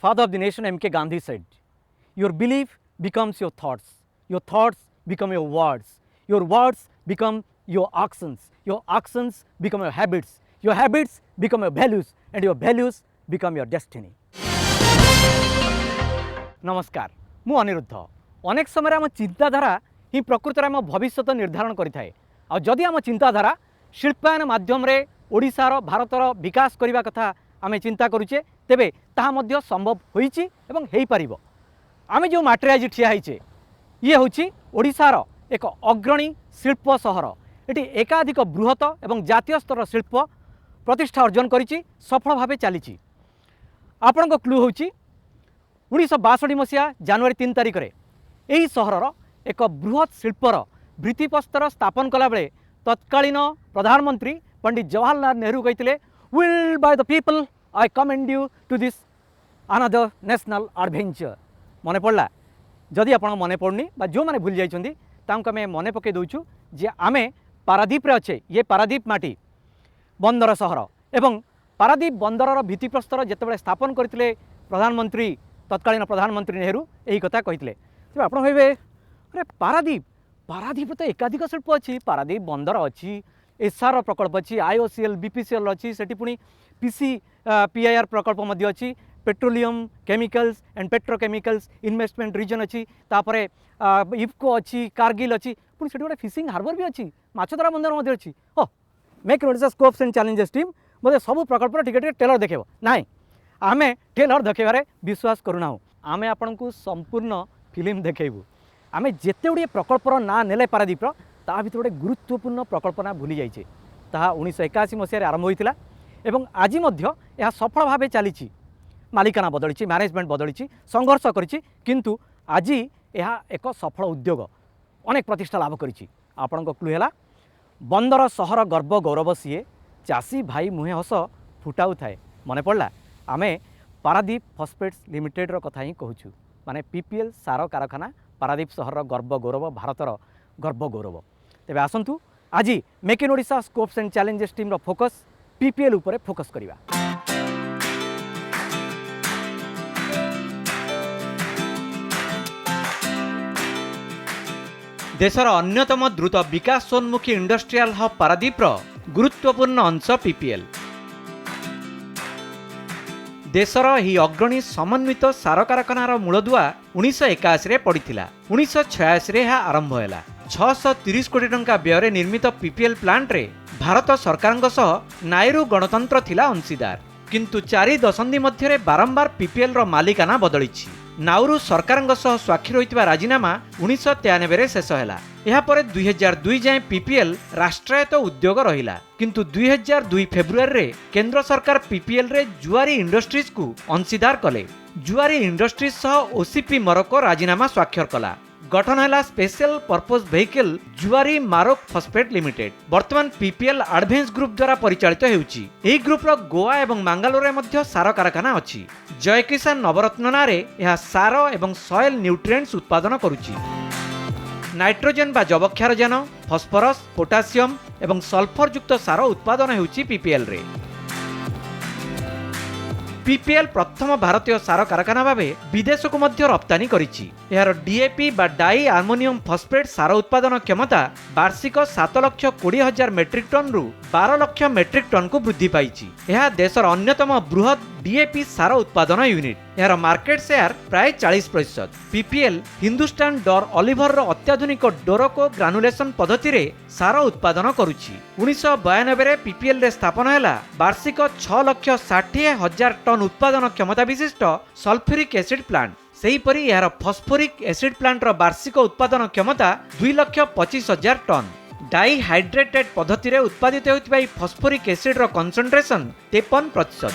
father of the nation M.K. Gandhi said, your belief becomes your thoughts become your words become your actions become your habits become your values become your destiny. नमस्कार, मु अनिरुद्ध. अनेक समय आम चिंताधारा ही प्रकृत में आम भविष्य निर्धारण करें. जदि आम चिंताधारा शिल्पायन मध्यम ओडिशार भारतर विकास करने कथा आम चिंता करुचे तेबे ताहा मध्य संभव होईची एवं हेई परिबो. आम जो माटी आज ठिया होइचे ये हूँ ओडिशार एक अग्रणी शिल्प सहर. एटी एकाधिक बृहत एवं जातीय स्तर शिल्प प्रतिष्ठा अर्जन करिछि, सफल भाव चली. आपण को क्लू हूँ 1962 मसीहा जनवरी 3 तारिख में यही सहरर एक बृहत शिल्पर भित्तिप्रस्तर स्थापन कला बेले तत्कालीन प्रधानमंत्री पंडित जवाहरलाल नेहरू कहते will by the people I commend you to this another national adventure. मन पड़ा जदि आप मन पड़नी जो मैंने भूल जाइए आम मन पकई दूचु जे आम पारादीप अच्छे. ये पारादीप माटी बंदर सहर एवं पारादीप बंदर भित्तिप्रस्तर जितेबाला स्थापन करते प्रधानमंत्री तत्कालीन प्रधानमंत्री नेहरू यही कथा कहते. तेज आप भावे अरे पारादीप तो एकाधिक शिल्प अच्छी. पारादीप बंदर अच्छी, एसआर प्रकल्प अच्छी, आईओसीएल बीपीसीएल अच्छी, से पुणी पीआईआर प्रकल्प अच्छी, petroleum chemicals and petrochemicals investment region अच्छी, तापर इफ्को अच्छी, कारगिल अच्छी, पुणी से गोटे फिशिंग हार्बर भी अच्छी, माछधरा बंदर अच्छी. हो make in Odisha scopes and challenges team बोले सब प्रकल्प टिके टेलर देखेब ना. आम टेलर देखेबार विश्वास करूना. आम आपन को संपूर्ण फिल्म देखेबू. आम जिते गुड़े प्रकल्पर ना नेले पारादीपर ता भर गोटे गुरुत्वपूर्ण प्रकल्प ना भूली जाइए. ताहा 1981 मसीह आरंभ होता एवं आज यह सफल भाव चली. मालिकाना बदली, मैनेजमेंट बदली, संघर्ष करिछि, किंतु आज यह एक सफल उद्योग अनेक प्रतिष्ठा लाभ करिछि. आपण को क्लू है बंदर सहर गर्व गौरव सीए, चाषी भाई मुहे हस फुटाऊ थाए. मन पड़ा आमे पारादीप फॉस्फेट्स लिमिटेड कथा ही कहूँ, माने पीपीएल सार कारखाना पारादीप सहर गर्व गौरव, भारतर गर्व गौरव. तेबे आसंतु आज make in Odisha scopes and challenges team रो फोकस पीपीएल उपरे फोकस करिवा. देशर अन्यतम द्रुत विकासोन्मुखी इंडस्ट्रियल हब पारादीप गुरुत्वपूर्ण अंश पीपीएल. देशर ही अग्रणी समन्वित सार कारखानार मूलदुआ 1981 पड़ता. 1986 यह आरंभ है. 630 कोटी टंका व्यय निर्मित पीपीएल प्लांट रे भारत सरकार सह नायरू गणतंत्र थिला अंशीदार. किंतु 4 दशंधि मध्य बारंबार पीपीएल रो मालिकाना बदली. नाउरू सरकार सह स्वाक्षर होइतिबा राजीनामा 1993 शेष है. यापर 2002 जाए पीपीएल राष्ट्रायत्त उद्योग रहिला. किंतु 2002 फेब्रुआरी रे केंद्र सरकार पीपीएल रे जुआरी इंडस्ट्रीज को अंशीदार कले. जुआरी इंडस्ट्रीज सह ओसीपी मरको राजीनामा स्वाक्षर कला. गठन है स्पेशल पर्पज व्हीकल जुआरी मारोक फॉस्फेट लिमिटेड. वर्तमान पीपीएल एडवेंस ग्रुप द्वारा परिचालित होउची. एही ग्रुप रो गोवा एवं मंगलोर मध्ये सार कारखाना अछि. जय किसान नवरत्न नारे यह सार एवं सॉइल न्यूट्रिएंट्स उत्पादन करुची. नाइट्रोजन बा जबक्षारजान, फॉस्फोरस, पोटासियम एवं सल्फर युक्त सार उत्पादन होउची पीपीएल रे. पीपीएल प्रथम भारतीय सार कारखाना भावे विदेश को मध्य रप्तानी करिछि. यार डीएपी बा डाई आर्मोनियम फॉस्फेट सार उत्पादन क्षमता वार्षिक 7,20,000 मेट्रिक टन रु 12,00,000 मेट्रिक टन को वृद्धि पाइछि. यह देशर अन्यतम बृहत डीएपी सार उत्पादन यूनिट. यार मार्केट शेयर प्राय 40%. पीपीएल हिंदुस्तान डोर ऑलिवर रो अत्याधुनिक डोरको ग्रानुलेशन पद्धति रे सार उत्पादन करुछि. 1992 रे पीपीएल रे स्थापन हैला वार्षिक 6,60,000 टन उत्पादन क्षमता विशिष्ट सल्फ्यूरिक एसिड प्लांट. सेहीपरि यार फॉस्फोरिक एसिड प्लांट रो वार्षिक उत्पादन क्षमता 2,25,000 टन. डाई हाइड्रेटेड पद्धति रे उत्पादित होतिबा फॉस्फोरिक एसिड रो कंसंट्रेशन 53%.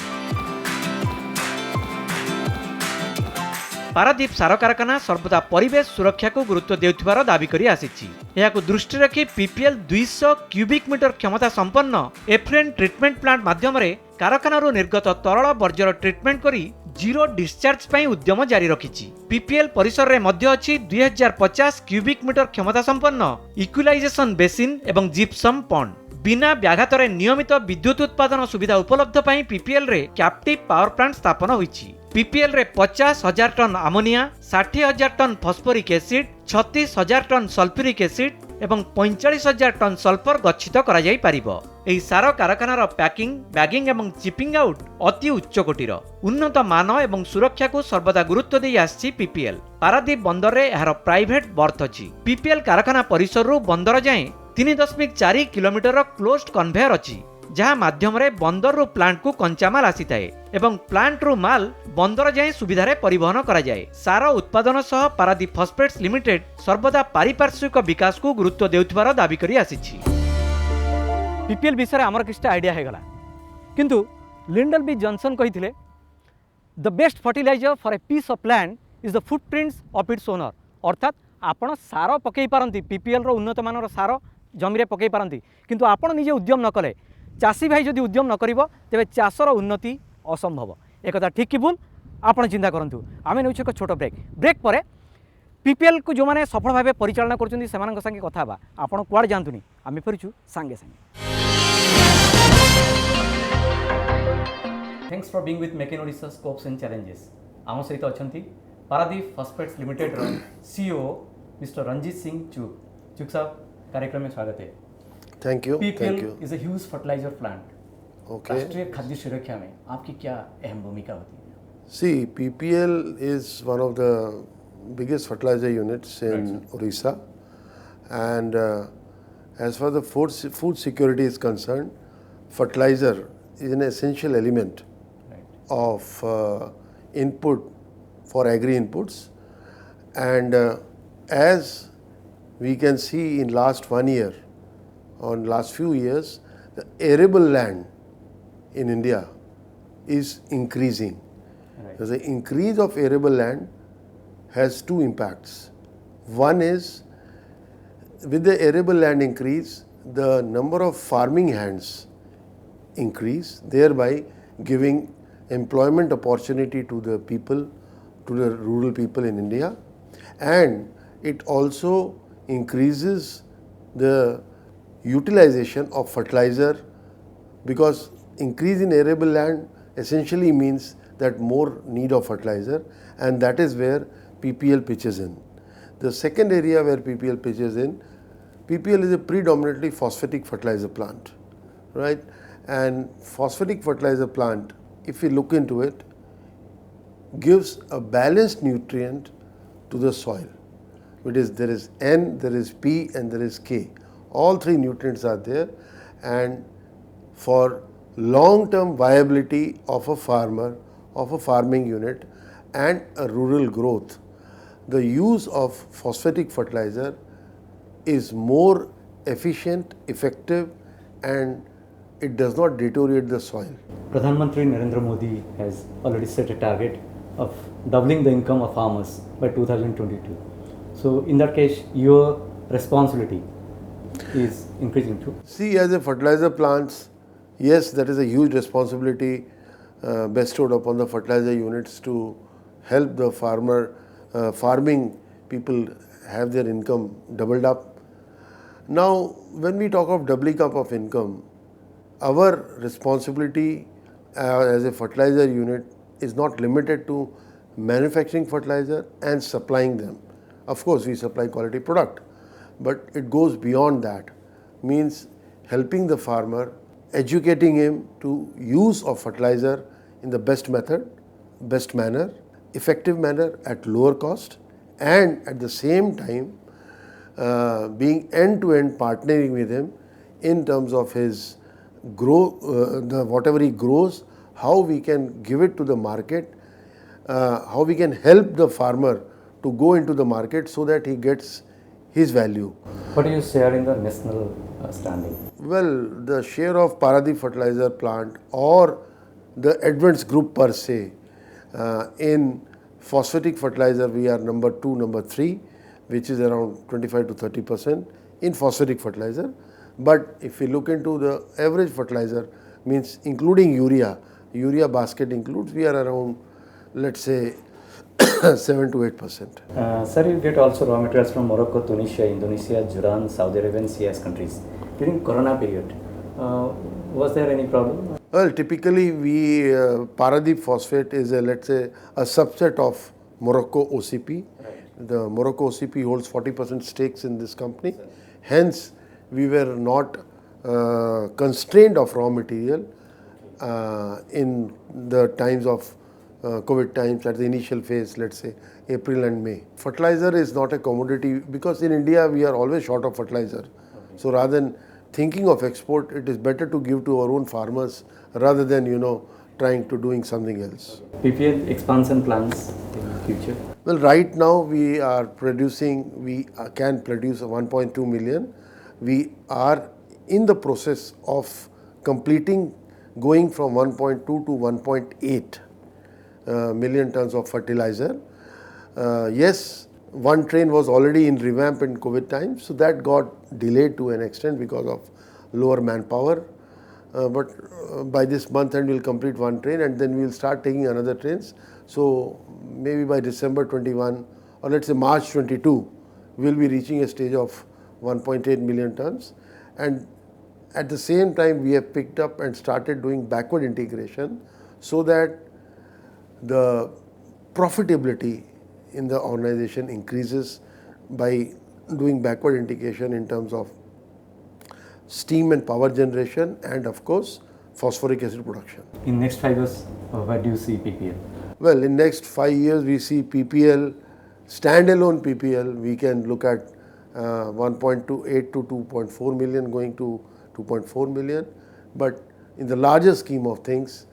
पारादीप सार कारखाना सर्वदा परिवेश सुरक्षा को गुरुत्व देउथिबार दाबी करी आसीछि. एहाकु दृष्टि रखी पीपीएल 200 क्यूबिक मीटर क्षमता संपन्न एफ्लुएंट ट्रीटमेंट प्लांट माध्यम कारखाना निर्गत तरल बर्ज्यर ट्रीटमेंट करी जीरो डिस्चार्ज पई उद्यम जारी रखिछि. पीपीएल परिसर रे मध्य अछि 2050 क्यूबिक मीटर क्षमता संपन्न इक्विलाइजेशन बेसिन एवं जिप्सम पॉन्ड. बिना व्याघात नियमित विद्युत उत्पादन सुविधा उपलब्ध पई पीपीएल रे कैप्टिव पावर प्लांट स्थापन होईछि. पीपीएल रे 50,000 ton ammonia, 60,000 ton phosphoric acid, 36,000 ton sulphuric acid एवं 45,000 टन सल्फर गच्छित करा जाई पारिबो। एही सार कारखानार पैकिंग, बैगिंग एवं चिपिंग आउट अति उच्च कोटीर उन्नत मान एवं सुरक्षा को सर्वदा गुरुत्व दे आछि पीपीएल। पारादीप बंदर रे एहार प्राइवेट बर्थ अछि। पीपीएल कारखाना परिसर रु बंदर जाए 3.4 किलोमीटर क्लोज्ड कन्वेयर अछि, जहाँ माध्यम रे बंदर रु प्लांट को कंचामाल आसीथाए एवं प्लांट रु माल बंदर जाए सुविधारे परिवहन करा जाए। सार उत्पादन सह पारादीप फॉस्फेट्स लिमिटेड सर्वदा पारिपार्श्विक विकास को गुरुत्व देउथिबार दाबी करी आसीछि। पीपीएल विषय आमर किछटा आइडिया हेगला, किंतु लिंडल बी जॉनसन कहिथिले the best fertiliser for a piece of land is the footprints of its owner. अर्थात आपण सार पकई पारंती, पीपीएल रो उन्नत मानर सार जमीरे पकई पारंती, किंतु आपण निजे उद्यम न कले, चाषी भाई जदि उद्यम न करिवो तेबे चाषर उन्नति असंभव। एक कथा ठीक कि भूल आपण चिंता करंतु। आमे नेउछ एक छोट ब्रेक पर पीपीएल को जो माने सफल भाव परिचालना करछन्ती सेमानक संगे कथा बा। आपण कुआड जानतुनी, आमे फेरिछु संगे संगे। Thanks for being with make in Odisha scopes and challenges. आम सहित अछंती पारादीप फॉस्फेट्स लिमिटेड रो सीईओ मिस्टर रंजीत सिंह चूक। चूक साहब, कार्यक्रम में स्वागत है। Thank you. PPL is a huge fertiliser plant. Okay, राष्ट्रीय खाद्य सुरक्षा में आपकी क्या अहम भूमिका होती है? सी PPL is one of the biggest fertilizer units in Orissa, and as far as the food security is concerned, fertilizer is an essential element of input for agri inputs, and as we can see in last 1 year, on last few years, the arable land in India is increasing. There's an increase of arable land has two impacts. One is, with the arable land increase, the number of farming hands increase, thereby giving employment opportunity to the people, to the rural people in India, and it also increases the utilization of fertilizer, because increase in arable land essentially means that more need of fertilizer, and that is where PPL pitches in. The second area where PPL pitches in, PPL is a predominantly phosphatic fertilizer plant, right? And phosphatic fertilizer plant, if we look into it, gives a balanced nutrient to the soil. It is, there is N, there is P, and there is K. All three nutrients are there, and for long-term viability of a farmer, of a farming unit, and a rural growth, the use of phosphatic fertilizer is more efficient, effective, and it does not deteriorate the soil. Pradhan Mantri Narendra Modi has already set a target of doubling the income of farmers by 2022. So in that case, your responsibility is increasing too. See, as a fertilizer plants, yes, that is a huge responsibility bestowed upon the fertilizer units to help the farming people have their income doubled up. Now, when we talk of doubling up of income, our responsibility as a fertilizer unit is not limited to manufacturing fertilizer and supplying them. Of course, we supply quality product, but it goes beyond that. Means helping the farmer, educating him to use of fertilizer in the best method, best manner, effective manner at lower cost, and at the same time being end-to-end partnering with him in terms of his whatever he grows, how we can give it to the market, how we can help the farmer to go into the market so that he gets his value. What do you share in the national standing? Well, the share of Paradip fertilizer plant or the Advents group per se, in phosphatic fertilizer we are number 2, number 3, which is around 25 to 30% in phosphatic fertilizer. But if we look into the average fertilizer, means including urea basket includes, we are around, let's say, 7 to 8%. Sir, you get also raw materials from Morocco, Tunisia, Indonesia, Jordan, Saudi Arabia and CIS countries. During Corona period, Was there any problem? Well, typically Paradeep Phosphate is let's say a subset of Morocco OCP. The Morocco OCP holds 40% stakes in this company. Hence, we were not constrained of raw material in the times of COVID times at the initial phase, let's say April and May. Fertilizer is not a commodity because in India we are always short of fertilizer. So rather than thinking of export, it is better to give to our own farmers rather than trying to doing something else. PPL expansion plans in future? Well, right now we can produce 1.2 million. We are in the process of completing going from 1.2 to 1.8 million tons of fertilizer. Yes, one train was already in revamp in COVID times, so that got delayed to an extent because of lower manpower. But by this month end we'll complete one train and then we'll start taking another trains. So maybe by December 21 or let's say March 22, we'll be reaching a stage of 1.8 million tons. And at the same time we have picked up and started doing backward integration so that the profitability in the organization increases by doing backward integration in terms of steam and power generation and of course phosphoric acid production. In next 5 years, where do you see PPL? Well, in next 5 years we see PPL, standalone PPL, we can look at 1.28 to 2.4 million going to 2.4 million. But in the larger scheme of things,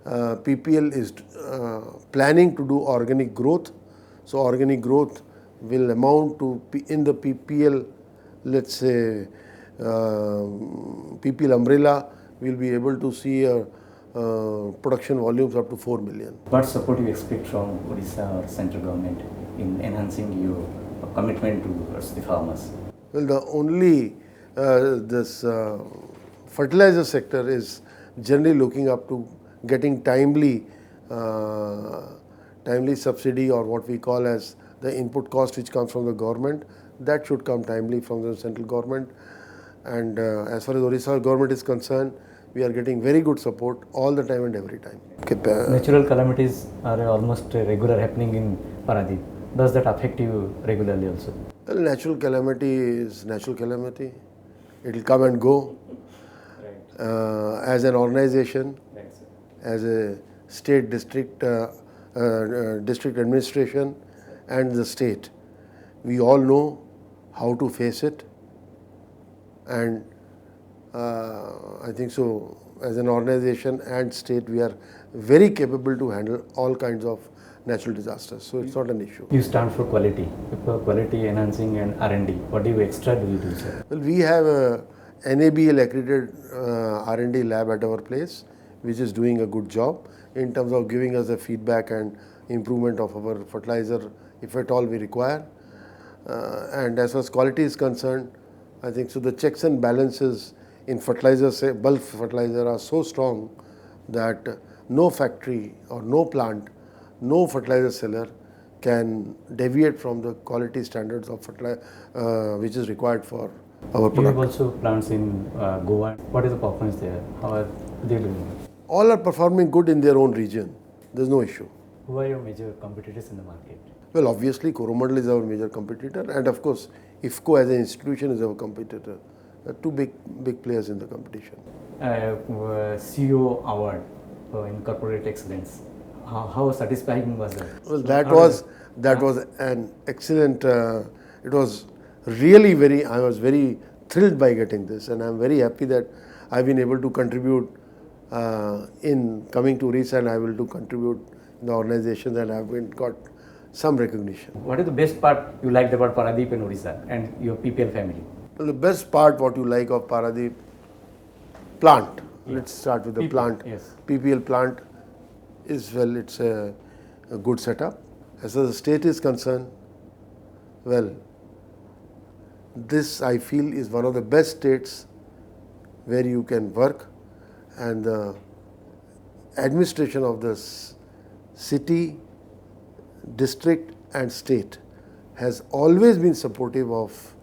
PPL is planning to do organic growth. So organic growth will amount to, in the PPL, let's say PPL umbrella, we'll be able to see production volumes up to 4 million. What support you expect from Odisha or central government in enhancing your commitment towards the farmers? Well, the only this fertilizer sector is generally looking up to getting timely subsidy or what we call as the input cost which comes from the government. That should come timely from the central government. And as far as Odisha government is concerned, we are getting very good support all the time and every time. Natural calamities are almost regular happening in Paradeep. Does that affect you regularly also? Well, natural calamity is natural calamity. It will come and go. As an organization, as a state district administration and the state, we all know how to face it. And I think so as an organization and state we are very capable to handle all kinds of natural disasters. So it's not an issue. You stand for quality enhancing and R&D. What do you extra do you do, sir? Well, we have a NABL accredited R&D lab at our place which is doing a good job in terms of giving us the feedback and improvement of our fertilizer if at all we require. And as far as quality is concerned, I think so the checks and balances in fertilizer, bulk fertilizer are so strong that no factory or no plant, no fertilizer seller can deviate from the quality standards of fertilizer which is required for our product. You have also plants in Goa. What is the performance there? How are they doing? All are performing good in their own region. There's no issue. Who are your major competitors in the market? Well, obviously Coromandel is our major competitor and of course IFFCO as an institution is our competitor. Two big players in the competition. CEO award in corporate excellence. How satisfying was that? Well, that was an excellent. It was really very. I was very thrilled by getting this, and I'm very happy that I've been able to contribute in coming to Odisha, and I will to contribute in the organization that I've got some recognition. What is the best part you liked about Paradeep and Odisha and your PPL family? Well, the best part what you like of Paradeep plant. Yeah. Let's start with the PPL, plant. yes. PPL plant is it's a good setup. As far as the state is concerned, well, this I feel is one of the best states where you can work, and the administration of this city, district and state has always been supportive of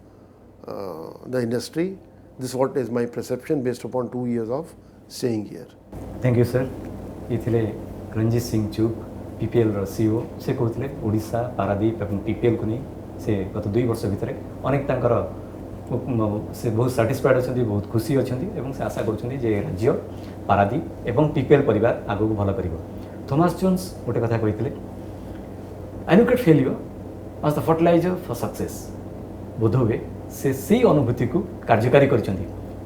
the industry. This is what is my perception based upon 2 years of staying here. Thank you sir ये थिले रंजीत सिंह चुप PPL रो CEO से कहते ओडिशा पारादीप और PPL को नहीं से गत 2 वर्ष भितर अनेक तांकर से बहुत साटिस्फाइड अच्छा बहुत खुशी अच्छा से आशा कर राज्य पारादीप एवं पीपीएल परिवार आगू भल कर थॉमस जोन्स गोटे कथा कहते educate failure was the fertiliser for success बोध हुए से अनुभूति को कार्यकारी कर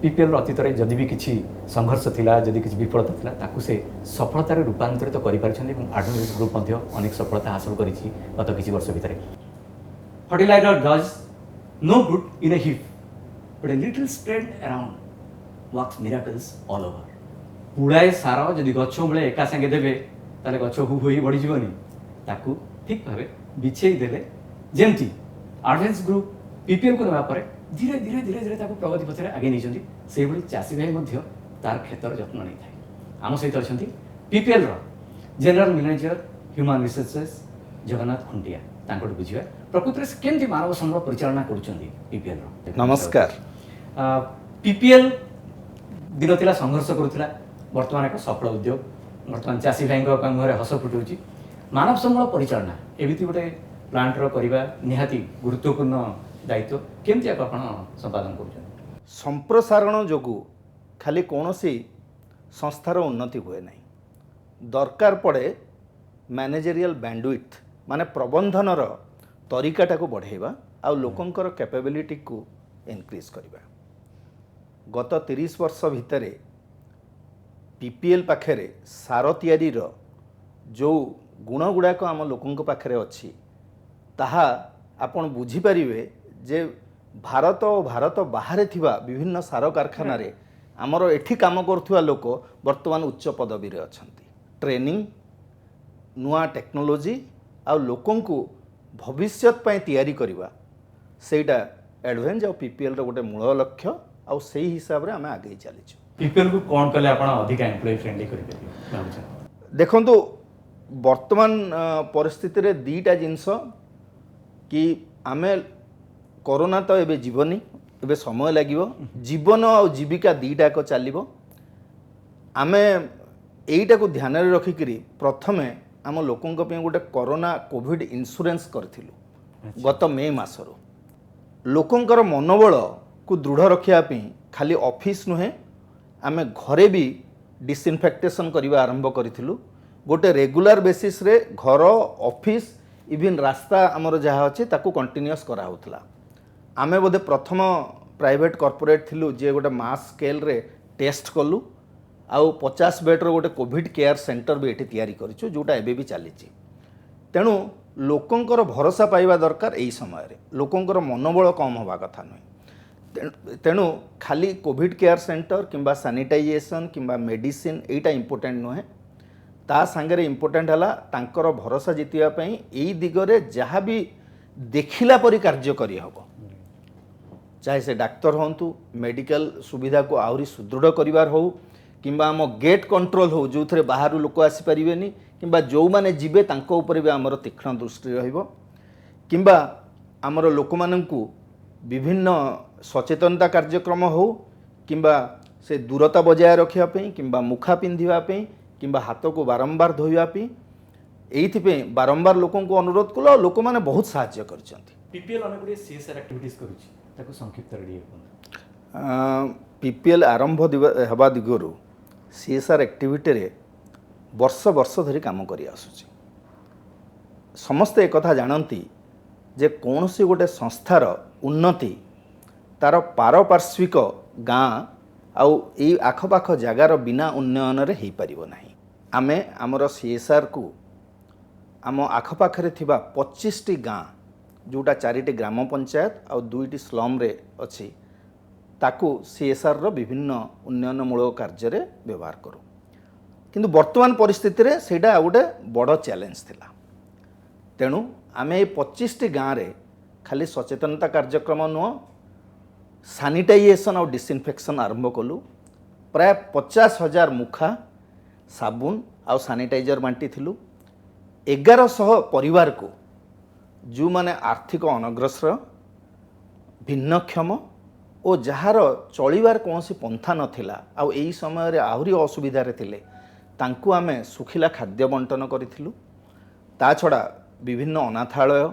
पीपीएल अतीत में जदि भी किसी संघर्ष थिला जदि किसी विफलता थिला ताकू से सफलतार रूपांतरित कर ग्रुप अनेक सफलता हासिल कर गत किसी वर्ष भितर fertiliser does no good in a heap but a little spread around works miracles all over गुड़ाए सार जदि गछ मूले एका संगे देवे ताले गछ हु होई बढ़ी जीवनी ताकू ठीक भावे बिछेई देले जेमती एडवांस ग्रुप पीपीएल को नेबा परे धीरे धीरे धीरे धीरे ताकू प्रगति पथरे आगे नहीं चंदी से भली चासी भाई मध्य तार क्षेत्र जत्न नहीं थाए आम सहित अच्छा पीपीएल रो general manager human resources Jagannath Khuntia तांको बुझिबा प्रकृति में केमती मानव संबल परिचालना करूछंदी पीपीएल रो नमस्कार पीपीएल दिन थिला संघर्ष करूथिला वर्तमान एक सफल उद्योग वर्तमान चासी भाई मुहरे हस फुटुची मानव संबल परिचालना एमिति गोटे प्लांट रो करिबा निहाती गुरुत्वपूर्ण दायित्व केमती आपण संपादन करूछन संप्रसारण जोगु खाली कौनसी संस्थार उन्नति हुए नहीं दरकार पड़े मैनेजरियल बैंडविड्थ माने प्रबंधनर तरीकाटा को बढ़ेबा आ लोकंकर कैपेबिलिटी को इनक्रीज करबा गत 30 वर्ष भितरे पीपीएल पाखरे सार तैयारी जो गुण गुड़ाक आम लोकंक पाखरे अच्छी ताहा आपण बुझी परिवे जे भारत और भारत बाहर थिबा विभिन्न सार कारखाना रे आमर एठी काम करुवा लोक वर्तमान उच्च पदवी रे अछंती ट्रेनिंग नुआ टेक्नोलोजी आ लोकंकु भविष्यत पय तैयारी करबा सेटा एडवेंज और पीपीएल रो गोटे मूल लक्ष्य आ सही हिसाब रे आमे आगे चलीछु पीपीएल को कोन कले आपण अधिक एम्प्लॉय फ्रेंडली करि देबे देखंतु वर्तमान परिस्थिति रे दीटा जिंस कि आमे कोरोना तो एबे जीवनी एबे समय लागिवो जीवन और जीविका दीटा को चलिवो आमे एईटा को ध्यान रे रखि करी प्रथमे आम लोकंक पे गोटे कोरोना कोविड इंश्योरेंस करथिलु गत मे मासरो लोकंकर मनोबल को दृढ़ रखिया पे खाली ऑफिस नुहे आमे घरे भी डिसइनफेक्टेशन करबा आरंभ करथिलु गोटे रेगुलर बेसिस रे घर ऑफिस इवन रास्ता आमर जहाँ अच्छे ताकू कंटिन्यूअस करा होतला आमे बोधे प्रथम प्राइवेट कॉर्पोरेट थिलु जे गोटे मास स्केल रे टेस्ट कलु आउ 50 बेड्र गोटे कोविड केयर सेंटर भी एठी तैयारी करिछु जोटा एबे भी चलीछि तेणु लोकंकर भरोसा पाइबा दरकार एई समय रे लोकंकर मनोबल कम होबा कथा नहीं तेणु खाली कोविड केयर सेंटर किंबा सैनिटाइजेशन किंबा मेडिसिन एटा इंपोर्टेंट नुहे ता सांगरे इंपोर्टेंट हला तांकर भरोसा जितिया पई एई दिगरे जहाँ भी देखिला परि कार्य करि हबो चाहे से डाक्तर होंतु मेडिकल सुविधा को आहरी सुदृढ़ करिवार हो किंबा आम गेट कंट्रोल हो जो थे बाहर लोक आसी परिबेनी किंबा जो माने जिबे तांको ऊपर भी आमर तीक्ष्ण दृष्टि रहिबो किंबा आमर लोक माननकु विभिन्न सचेतनता कार्यक्रम हो किंबा से दूरता बजाय रखिया पे किंबा मुखा पिंधिबा पे किंबा हाथ को बारंबार धोइबा पे एइथिपे बारंबार लोकन को अनुरोध कलो लोक माने बहुत सहाय्य करछंती पीपीएल अनेक गुडी सीएसआर एक्टिविटीज करूची ताको संक्षिप्त रे पीपीएल आरंभ हेबा दिगरु सीएसआर एक्टिविटी रे वर्ष वर्ष धरी काम करि आसुची समस्त एक कथा जानती जे कौनसी गोटे संस्थार उन्नति तार पारपार्श्विक गाँ आउ ए आखपाख जगार बिना उन्नयन रे हेई परिबो नाही आमे आमर सीएसआर को आम आखपाखरे थिबा 25 टी गाँ जोटा 4टी ग्राम पंचायत आउ 2टी स्लम रे अछि ताकू सीएसआर रो विभिन्न उन्नयनमूलक कार्य रे व्यवहार करू किंतु वर्तमान परिस्थिति रे सेटा गोटे बड़ चैलेंज थिला तेणु आमे 25 टी गाँ रे खाली सचेतनता कार्यक्रम नुह सैनिटाइजेशन और डिसइनफेक्शन आरंभ कलु प्राय 50,000 मुखा साबुन आउ सैनिटाइजर बांटी थिलु 1100 परिवार को जो माने आर्थिक अनग्रसर भिन्नक्षम ओ जार चलिबार कौन पंथा नथिला आ एई समय रे आहुरी असुविधारे थिले तांकु आमे सुखिला खाद्य बंटन करिथिलु। ता छड़ा विभिन्न अनाथालय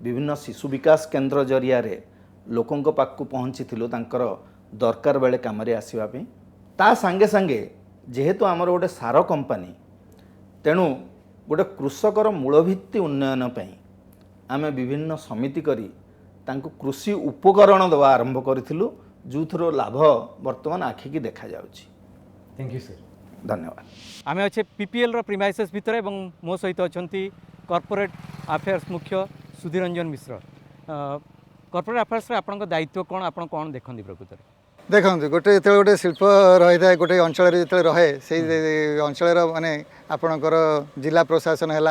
विभिन्न शिशु विकास केन्द्र जरिया रे लोकंक पाखकु पहुँचीथिलु तांकर दरकार बेले कामरे आसीबा पे। ता संगे संगे जेहेतु आमर गोटे सार कंपानी तेणु गोटे कृषकर मूलभित्ति उन्नयन पई आमे विभिन्न समिति करी तांकु कृषि उपकरण दवा आरंभ करिथिलु जोथरो लाभ वर्तमान आखि की देखा जाउची। Thank you sir. धन्यवाद। आमे अच्छे पीपीएल रो प्रीमाइसेस भितर एवं मो सहित अछंती कॉर्पोरेट अफेयर्स मुख्य सुधीर रंजन मिश्र। कॉर्पोरेट अफेयर्स रे आपन दायित्व कोन आपन कोन देखंदी प्रकृत रे? देखते गोटे जो गोटे शिल्प रही है गोटे अंचल जो रहे से अंचल माने आपणकर जिला प्रशासन है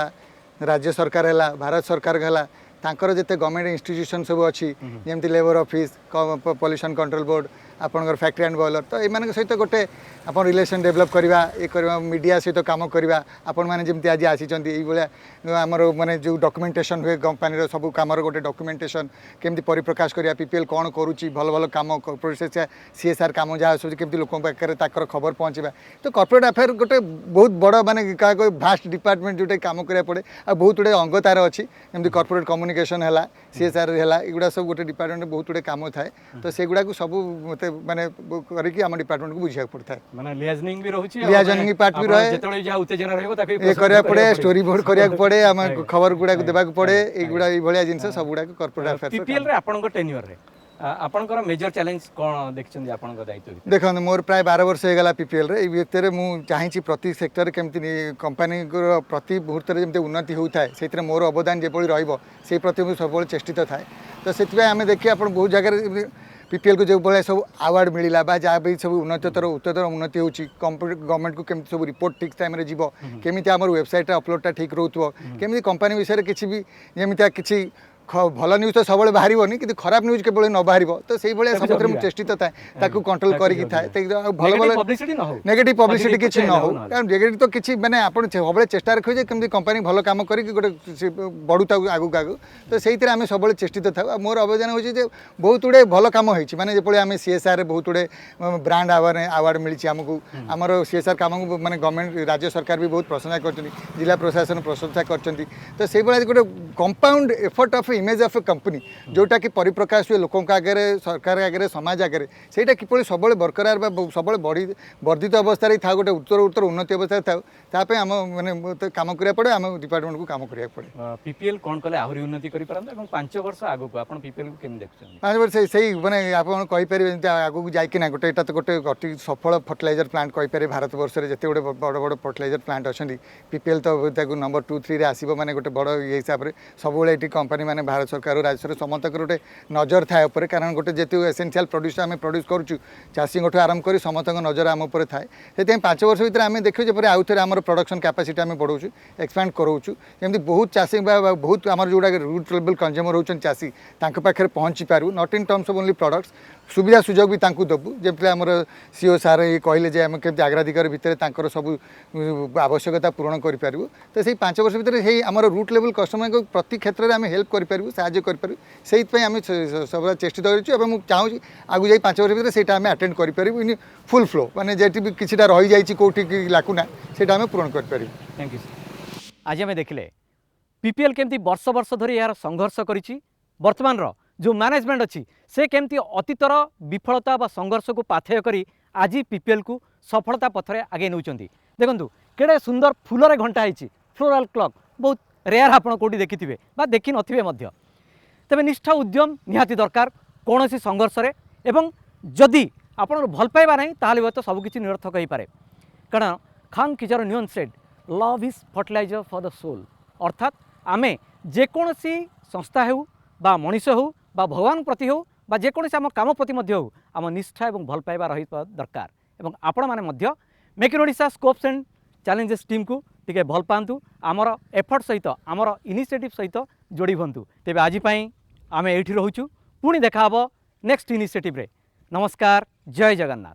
राज्य सरकार है भारत सरकार है तांकर जिते गवर्नमेंट इंस्टीट्यूशन सब अच्छी जमती labour office pollution control board आपणकर फैक्ट्री एंड बॉयलर तो ये सहित गोटे आप रिलेशन डेवलप करवा ये करवा मीडिया सहित काम करवा आपण मैंने जमी आज आसी आमर माने जो डॉक्यूमेंटेशन हुए कंपानी सब काम गोटे डॉक्यूमेंटेशन केमती परिप्रकाश करवा पीपीएल कौन करुच्ची भल भल कम कॉर्पोरेट सीएसआर कम जहाँ सब केमती लोक पाखे खबर पहुँचा तो कॉर्पोरेट अफेयर गोटे बहुत बड़ माने क्या भास्ट डिपार्टमेंट जोटा काम करा पड़े आ बहुत गुड़े अंग तार अच्छी जमी कॉर्पोरेट कम्युनिकेशन है सीएसआर है एगुड़ा सब गोटे डिपार्टमेंट बहुत गुड़े काम थाए तो सेगुड़ा सब मत माने करके आम डिपार्टमेंट को बुझा पड़ता है माने लियाजनिंग भी रहउची लियाजनिंग पार्ट भी रहे जेतळे जा उत्तेजना रहबो ताके ये करिया पड़े स्टोरी बोर्ड करिया पड़े हम खबर गुडा को देबा पड़े एगुडा ई भलिया जिंस सब गुडा को कॉर्पोरेट अफेयर्स पीपीएल रे आपन को टेन्योर रे आपन को मेजर चैलेंज कोन देखछन आपन को दायित्व देखो मोर प्राय 12 वर्ष हो गला पीपीएल रे ई भितर मु चाहि प्रति सेक्टर केमती कंपनी को प्रति मुहूर्त रे जेमते उन्नति होता है सेतरे मोर अवदान जेपळी रहइबो से प्रति मु सबले चेष्टित थाए तो सेतबे आमे देखि आपन बहुत जगह पीपीएल को जो भाई सब अवार्ड मिलला बा जहाँ भी सब उन्नतर उन्नति होची गवर्नमेंट को केमती सब रिपोर्ट ठीक टाइम रे जीवो केमिति हमर वेबसाइट अपलोडटा ठीक रहउथो केमिति कंपनी विषय किछि भी जेमिति किछि भल न्यूज तो सब बाहर कि खराब न्यूज के न बाहर तो से भाई सब चेष्टित थाए कंट्रोल करके थाए भल भल नेगेटिव पब्लिसिटी किसी न हो कारण नेगेटिव तो किसी मैंने आप सब चेष्टा रखिए कमी कंपनी भल कम करके गोटे बढ़ुता आगू आगू तो से आम सब चेष्टित था मोर अवदान हो बहुत गुड़े भल कम होती माने जो आम सीएसआर बहुत गुड़े ब्रांड अवार्ड मिली आमको आमर सीएसआर कम को मैंने गवर्नमेंट राज्य सरकार भी बहुत प्रशंसा कर जिला प्रशासन प्रशंसा कर तो से गोटे compound effort of image of A company जोटा कि परिप्रकाश हुए लोकों आगे सरकार आगे समाज आगे से किपरि सब बरकरार सब वर्धित अवस्था था गोटे उत्तर उन्नति अवस्था था आम मैंने काम करा पड़े आम डिपार्टमेंट को काम करा पड़े पीपीएल कौन कले आहुरी उन्नति करि परंत एवं 5 वर्ष आगु को आपण पीपीएल को केम देखछन 5 वर्ष सही माने आपण कहि परिबे आगु को जाई कि ना गोटे एटा तो गोटे अति सफल फर्टिलाइजर प्लांट कहि पारे भारत वर्ष रे जते गोटे बड़ बड़ फर्टिलाइजर प्लांट अछंदी पीपीएल तो ताकू नंबर 2 3 रे आसीबो माने गोटे बड़ ये हिसाब रे सब बेले एटी कंपनी माने भारत सरकार और राज्य समस्त गोटे नजर थाए ऊपर कारण गोटे जेतु एसेंशियल प्रोड्यूस आम प्रोड्यूस करूँ चाषी आरंभ कर समस्त नजर आम उपर थाए से 5 वर्ष भर आम देखु जे आउ थे आम प्रोडक्शन कैपेसिटी आम बढ़ाऊँ एक्सपैंड कराऊँ जमी बहुत चाषी बहुत आम जोड़ा रूट लेवल कंज्यूमर होती चाषी पाखे पहुँची Paru not in terms of only products सुविधा सुजोग भी देवु जमी आम सीओ सार ये कहले जे आम केमती अग्राधिकार भितर सब आवश्यकता पूरण करूँ तो से 5 वर्ष भितर आम रूट लेवल कस्टमर को प्रति क्षेत्र में आम हेल्प करूँ साहय करूँ से सब चेष्टित कर चाहूँ आगु जाए 5 वर्ष भितर से अटेंड करूँ इन फुल फ्लो माने जेटी भी किसी रही जाइए कौटी लाकुना से पूरण कर। Thank you. आज आम देखिले पीपीएल केमती वर्ष वर्ष धरी यार संघर्ष करिछि वर्तमान रो जो मैनेजमेंट अच्छी से केमती अतीतर विफलता व संघर्ष को पाथेय करी आज पीपीएल को सफलता पथरे आगे नौचंती देखंतु केड़े सुंदर फूलरे घंटा होती फ्लोराल क्लॉक बहुत रेयर आपण कोटी देखिथिबे बा देखि नथिबे मध्य तेबे निष्ठा उद्यम निहाती दरकार कौन सी संघर्ष रे एवं जदि आपण भल पाइबा नहीं ताहले हुए तो सबकिछि निरर्थक हो पारे कारण खान किजर न्यून said love is fertiliser for the soul अर्थात आमे जेकोसी संस्था हो बा मनीष हो बा भगवान प्रति हो बा जेकोसी आम काम प्रति मध्य हो आम निष्ठा एवं भल पाइबा रही दरकार एवं आपण माने मध्य make in Odisha scopes and challenges team को टिके भल पांतु आमर एफर्ट सहित आमर इनिशिएटिव सहित जोड़ी हंतु तेबे आज पई आमे एठी रहूछु पुणी देखा हबो नेक्स्ट इनिशिएटिव रे। नमस्कार, जय जगन्नाथ।